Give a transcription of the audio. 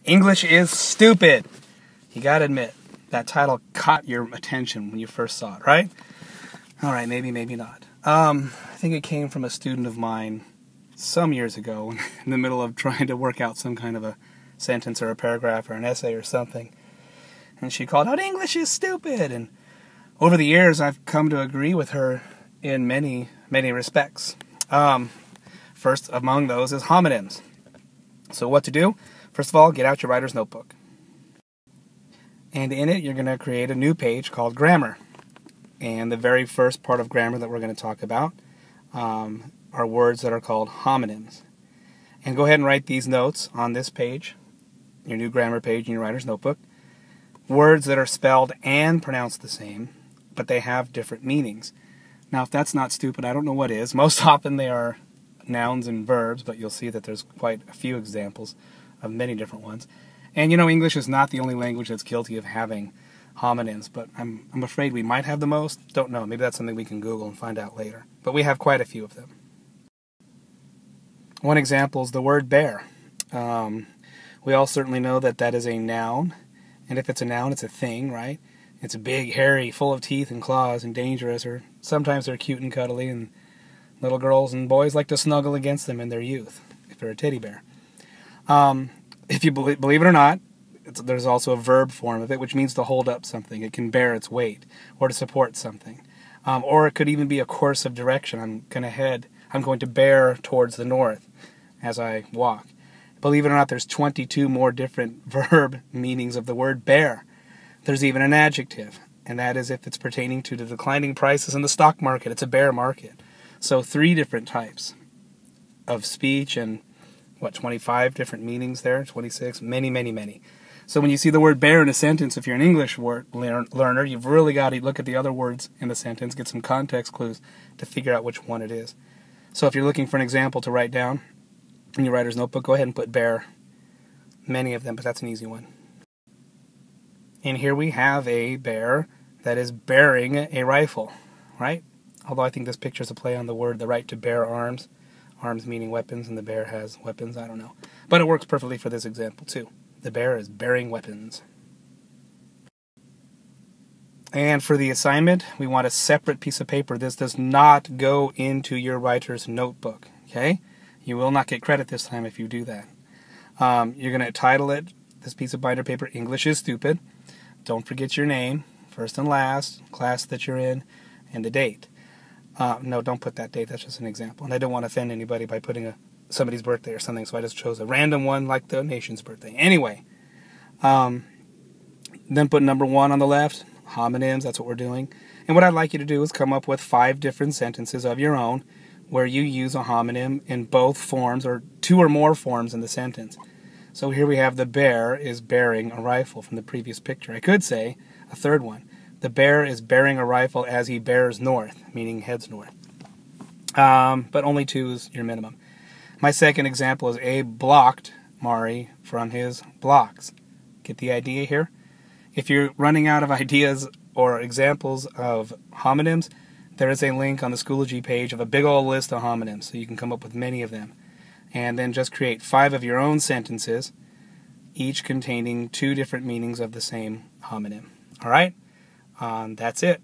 English is stupid. You gotta admit, that title caught your attention when you first saw it, right? Alright, maybe not. I think it came from a student of mine some years ago in the middle of trying to work out some kind of a sentence or a paragraph or an essay or something. And she called out, "English is stupid!" And over the years, I've come to agree with her in many respects. First among those is homonyms. So what to do? First of all, get out your writer's notebook. And in it, you're going to create a new page called grammar. And the very first part of grammar that we're going to talk about are words that are called homonyms. And go ahead and write these notes on this page, your new grammar page in your writer's notebook. Words that are spelled and pronounced the same, but they have different meanings. Now, if that's not stupid, I don't know what is. Most often they are nouns and verbs, but you'll see that there's quite a few examples of many different ones. And you know, English is not the only language that's guilty of having homonyms, but I'm afraid we might have the most. Don't know. Maybe that's something we can Google and find out later. But we have quite a few of them. One example is the word bear. We all certainly know that that is a noun. And if it's a noun, it's a thing, right? It's big, hairy, full of teeth and claws and dangerous, or sometimes they're cute and cuddly, and little girls and boys like to snuggle against them in their youth, if they're a teddy bear. If you believe it or not, there's also a verb form of it, which means to hold up something. It can bear its weight, or to support something. Or it could even be a course of direction. I'm going to bear towards the north as I walk. Believe it or not, there's 22 more different verb meanings of the word bear. There's even an adjective, and that is if it's pertaining to the declining prices in the stock market. It's a bear market. So 3 different types of speech and, 25 different meanings there? 26? Many. So when you see the word bear in a sentence, if you're an English word learner, you've really got to look at the other words in the sentence, get some context clues to figure out which one it is. So if you're looking for an example to write down in your writer's notebook, go ahead and put bear. Many of them, but that's an easy one. And here we have a bear that is bearing a rifle, right? Although I think this picture is a play on the word, the right to bear arms. Arms meaning weapons, and the bear has weapons, I don't know. But it works perfectly for this example, too. The bear is bearing weapons. And for the assignment, we want a separate piece of paper. This does not go into your writer's notebook, okay? You will not get credit this time if you do that. You're going to title it, this piece of binder paper, English is Stupid. Don't forget your name, first and last, class that you're in, and the date. No, don't put that date. That's just an example. And I don't want to offend anybody by putting somebody's birthday or something, so I just chose a random one like the nation's birthday. Anyway, then put number 1 on the left, homonyms, that's what we're doing. And what I'd like you to do is come up with 5 different sentences of your own where you use a homonym in both forms or 2 or more forms in the sentence. So here we have the bear is bearing a rifle from the previous picture. I could say a third one. The bear is bearing a rifle as he bears north, meaning heads north. But only 2 is your minimum. My second example is Abe blocked Mari from his blocks. Get the idea here? If you're running out of ideas or examples of homonyms, there is a link on the Schoology page of a big old list of homonyms, so you can come up with many of them. And then just create 5 of your own sentences, each containing 2 different meanings of the same homonym. All right? That's it.